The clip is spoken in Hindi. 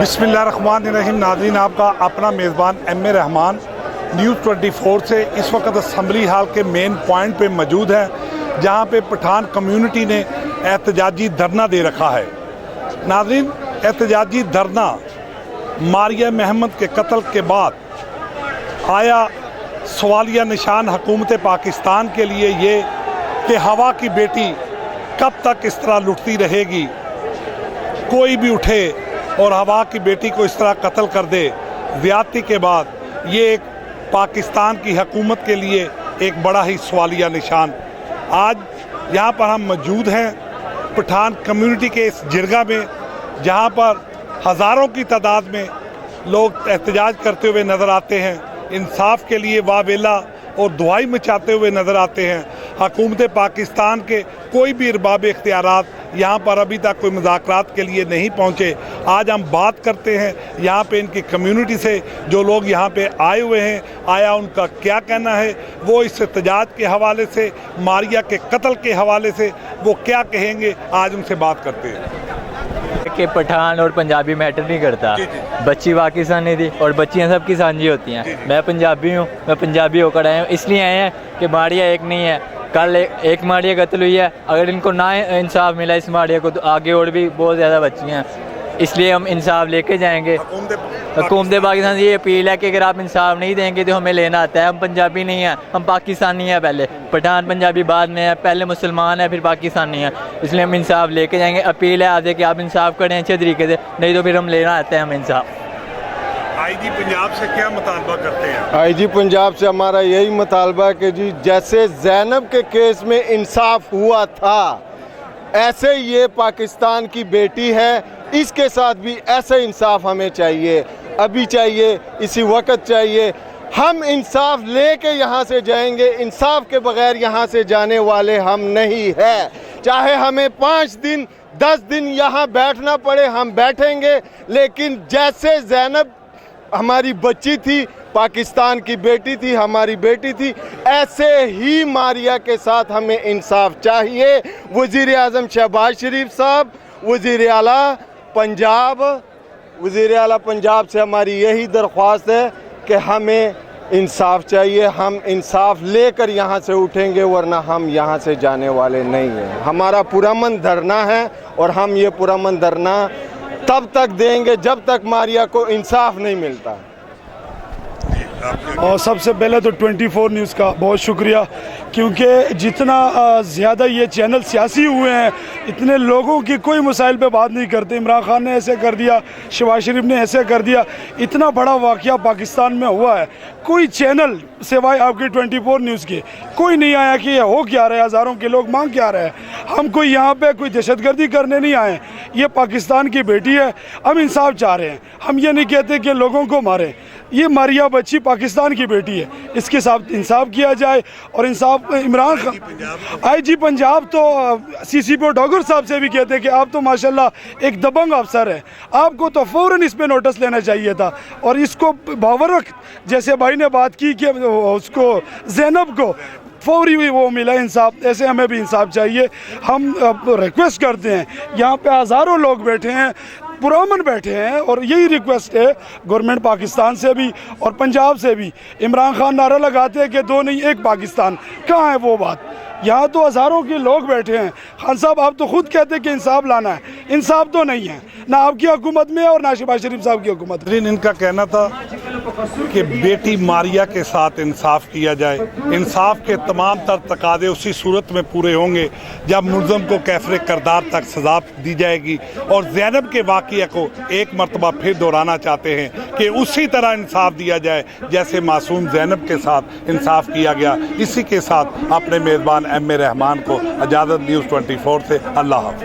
बिस्मिल्लाहिर्रहमानिर्रहीम। नाज़रीन, आपका अपना मेज़बान एम ए रहमान न्यूज़ 24 से इस वक्त असम्बली हाल के मेन पॉइंट पे मौजूद है, जहां पे पठान कम्युनिटी ने एहतजाजी धरना दे रखा है। नाज़रीन, एहतजाजी धरना मारिया महमद के कत्ल के बाद आया सवालिया निशान हुकूमत पाकिस्तान के लिए ये कि हवा की बेटी कब तक इस तरह लुटती रहेगी। कोई भी उठे और हवा की बेटी को इस तरह कत्ल कर दे ज़्यादती के बाद, ये एक पाकिस्तान की हुकूमत के लिए एक बड़ा ही सवालिया निशान। आज यहाँ पर हम मौजूद हैं पठान कम्युनिटी के इस जिरगा में, जहाँ पर हज़ारों की तादाद में लोग एहतजाज करते हुए नज़र आते हैं, इंसाफ के लिए वावेला और दुआई मचाते हुए नज़र आते हैं। हुकूमत पाकिस्तान के कोई भी इरबाब इख्तियारात यहाँ पर अभी तक कोई मुज़ाकरात के लिए नहीं पहुँचे। आज हम बात करते हैं यहाँ पे इनकी कम्युनिटी से, जो लोग यहाँ पे आए हुए हैं, आया उनका क्या कहना है, वो इस एहतजाज के हवाले से, मारिया के कत्ल के हवाले से वो क्या कहेंगे, आज उनसे बात करते हैं। कि पठान और पंजाबी मैटर नहीं करता, बच्ची पाकिस्तानी थी और बच्चियां सब की साझी होती हैं। मैं पंजाबी हूँ, मैं पंजाबी होकर आया हूँ, इसलिए आए हैं कि मारिया एक नहीं है। कल एक मारिया कत्ल हुई है, अगर इनको ना इंसाफ मिला इस मारिया को तो आगे और भी बहुत ज़्यादा बच्चियाँ हैं, इसलिए हम इंसाफ लेके जाएंगे। हुकूमत पाकिस्तान से ये अपील है कि अगर आप इंसाफ नहीं देंगे तो हमें लेना आता है। हम पंजाबी नहीं हैं, हम पाकिस्तानी हैं। पहले पठान पंजाबी बाद में है, पहले मुसलमान है फिर पाकिस्तानी है, इसलिए हम इंसाफ लेके जाएंगे। अपील है आगे कि आप इंसाफ करें अच्छे तरीके से, नहीं तो फिर हम लेना आता है हम इंसाफ। आईजी पंजाब से क्या मुतालबा करते हैं? आईजी पंजाब से हमारा यही मुतालबा है कि जी जैसे ज़ैनब के केस में इंसाफ हुआ था, ऐसे ये पाकिस्तान की बेटी है, इसके साथ भी ऐसा इंसाफ हमें चाहिए, अभी चाहिए, इसी वक्त चाहिए। हम इंसाफ लेके यहाँ से जाएंगे, इंसाफ के बगैर यहाँ से जाने वाले हम नहीं है। चाहे हमें 5 दिन 10 दिन यहाँ बैठना पड़े, हम बैठेंगे, लेकिन जैसे ज़ैनब हमारी बच्ची थी, पाकिस्तान की बेटी थी, हमारी बेटी थी, ऐसे ही मारिया के साथ हमें इंसाफ चाहिए। वज़ीर आज़म शहबाज शरीफ साहब, वज़ीर आला पंजाब से हमारी यही दरख्वास्त है कि हमें इंसाफ चाहिए। हम इंसाफ लेकर यहाँ से उठेंगे, वरना हम यहाँ से जाने वाले नहीं हैं। हमारा पुरअमन धरना है और हम ये पुरअमन धरना तब तक देंगे जब तक मारिया को इंसाफ नहीं मिलता। और सबसे पहले तो 24 न्यूज़ का बहुत शुक्रिया, क्योंकि जितना ज़्यादा ये चैनल सियासी हुए हैं, इतने लोगों की कोई मसाइल पे बात नहीं करते। इमरान खान ने ऐसे कर दिया, शहबाज शरीफ ने ऐसे कर दिया, इतना बड़ा वाक़या पाकिस्तान में हुआ है, कोई चैनल सिवाय आपके 24 न्यूज़ के कोई नहीं आया कि ये हो क्या रहा है, हज़ारों के लोग मांग क्या रहे हैं। हम कोई यहाँ पे कोई दहशतगर्दी करने नहीं आए, ये पाकिस्तान की बेटी है, हम इंसाफ चाह रहे हैं। हम ये नहीं कहते कि लोगों को मारें, ये मारिया बच्ची पाकिस्तान की बेटी है, इसके साथ इंसाफ किया जाए। और इंसाफ इमरान खान आईजी पंजाब तो CCPO डॉगर साहब से भी कहते हैं कि आप तो माशाल्लाह एक दबंग अफसर है, आपको तो फ़ौरन इस पे नोटिस लेना चाहिए था। और इसको बावरक जैसे भाई ने बात की कि उसको ज़ैनब को फौरी वो मिला इंसाफ, ऐसे हमें भी इंसाफ चाहिए। हम रिक्वेस्ट करते हैं, यहाँ पे हज़ारों लोग बैठे हैं, पुरअमन बैठे हैं, और यही रिक्वेस्ट है गवर्नमेंट पाकिस्तान से भी और पंजाब से भी। इमरान खान नारा लगाते हैं कि 2 नहीं 1 पाकिस्तान, कहाँ है वो बात? यहाँ तो हज़ारों के लोग बैठे हैं। खान साहब, आप तो खुद कहते हैं कि इंसाफ लाना है, इंसाफ तो नहीं है, ना आपकी हुकूमत में और ना शहबाज शरीफ साहब की हुकूमत में। इनका कहना था कि बेटी मारिया के साथ इंसाफ किया जाए। इंसाफ के तमाम तर तकादे उसी सूरत में पूरे होंगे जब मुल्ज़म को कैफरे करदार तक सज़ा दी जाएगी। और ज़ैनब के वाक़या को एक मरतबा फिर दोहराना चाहते हैं कि उसी तरह इंसाफ दिया जाए जैसे मासूम ज़ैनब के साथ इंसाफ किया गया। इसी के साथ अपने मेज़बान एम ए रहमान को इजाज़त, न्यूज़ 24 से अल्लाह हाफ़िज़।